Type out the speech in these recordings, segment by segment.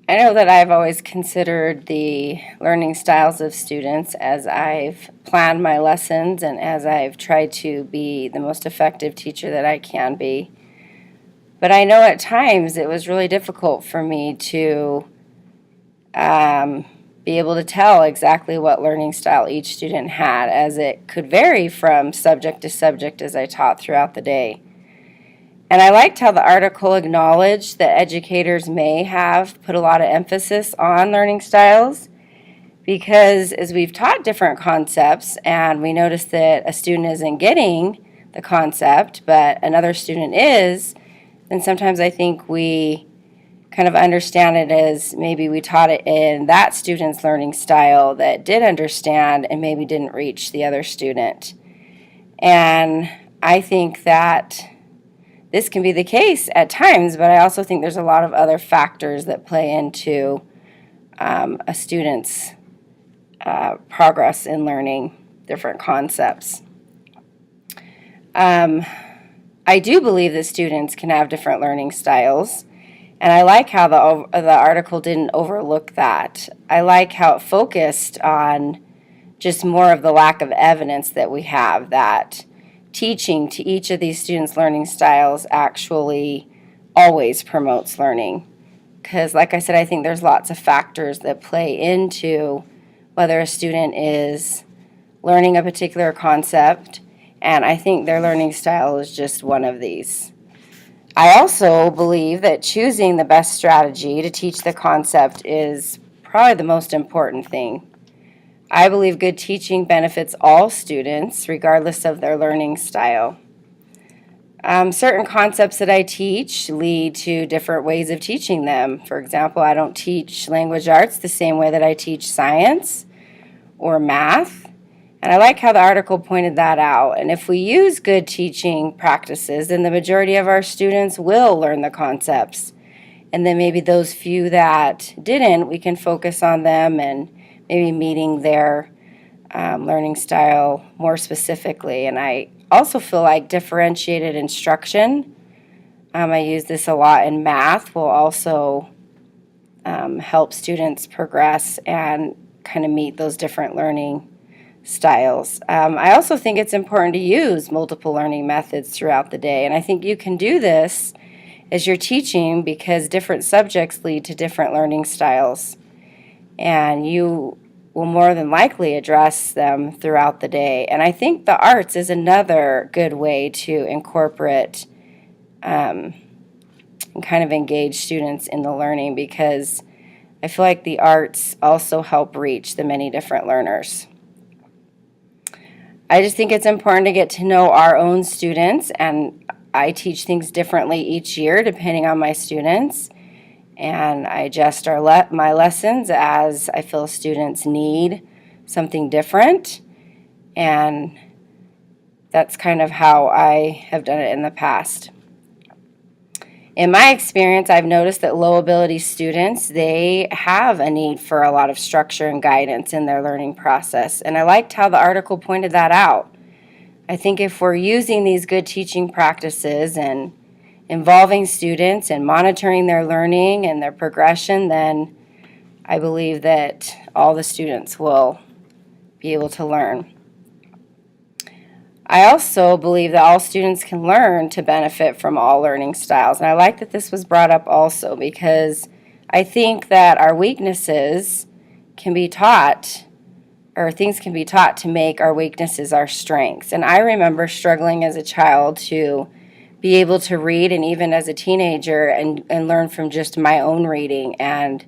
I know that I've always considered the learning styles of students as I've planned my lessons and as I've tried to be the most effective teacher that I can be. But I know at times it was really difficult for me to be able to tell exactly what learning style each student had, as it could vary from subject to subject as I taught throughout the day. And I liked how the article acknowledged that educators may have put a lot of emphasis on learning styles because as we've taught different concepts and we notice that a student isn't getting the concept but another student is, then sometimes I think we kind of understand it as maybe we taught it in that student's learning style that did understand and maybe didn't reach the other student. And I think that this can be the case at times, but I also think there's a lot of other factors that play into a student's progress in learning different concepts. I do believe that students can have different learning styles, and I like how the article didn't overlook that. I like how it focused on just more of the lack of evidence that we have that teaching to each of these students' learning styles actually always promotes learning. Because, like I said, I think there's lots of factors that play into whether a student is learning a particular concept, and I think their learning style is just one of these. I also believe that choosing the best strategy to teach the concept is probably the most important thing. I believe good teaching benefits all students, regardless of their learning style. Certain concepts that I teach lead to different ways of teaching them. For example, I don't teach language arts the same way that I teach science or math. And I like how the article pointed that out. And if we use good teaching practices, then the majority of our students will learn the concepts. And then maybe those few that didn't, we can focus on them and maybe meeting their learning style more specifically. And I also feel like differentiated instruction, I use this a lot in math, will also help students progress and kind of meet those different learning styles. I also think it's important to use multiple learning methods throughout the day. And I think you can do this as you're teaching because different subjects lead to different learning styles. And you will more than likely address them throughout the day. And I think the arts is another good way to incorporate and kind of engage students in the learning because I feel like the arts also help reach the many different learners. I just think it's important to get to know our own students, and I teach things differently each year depending on my students. And I adjust my lessons as I feel students need something different. And that's kind of how I have done it in the past. In my experience, I've noticed that low ability students, they have a need for a lot of structure and guidance in their learning process. And I liked how the article pointed that out. I think if we're using these good teaching practices and involving students and monitoring their learning and their progression, then I believe that all the students will be able to learn. I also believe that all students can learn to benefit from all learning styles. And I like that this was brought up also because I think that our weaknesses can be taught, or things can be taught to make our weaknesses our strengths. And I remember struggling as a child to be able to read, and even as a teenager, and learn from just my own reading. And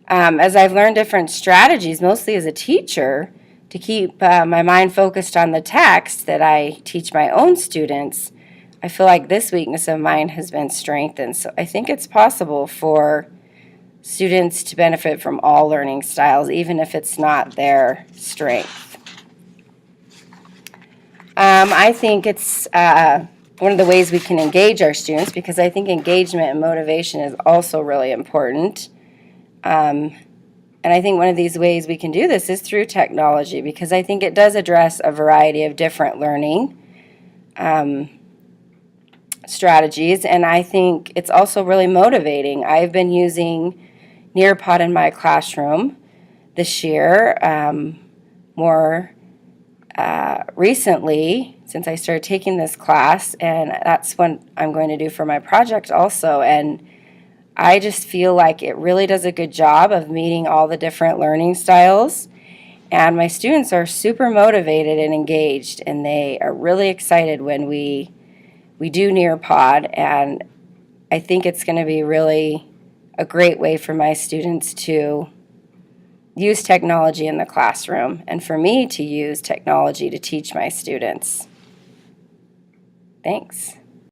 as I've learned different strategies, mostly as a teacher, to keep my mind focused on the text that I teach my own students, I feel like this weakness of mine has been strengthened. So I think it's possible for students to benefit from all learning styles, even if it's not their strength. I think it's one of the ways we can engage our students, because I think engagement and motivation is also really important. And I think one of these ways we can do this is through technology, because I think it does address a variety of different learning strategies, and I think it's also really motivating. I've been using Nearpod in my classroom this year. More recently, since I started taking this class, and that's what I'm going to do for my project also. And I just feel like it really does a good job of meeting all the different learning styles. And my students are super motivated and engaged, and they are really excited when we do Nearpod. And I think it's going to be really a great way for my students to use technology in the classroom and for me to use technology to teach my students. Thanks.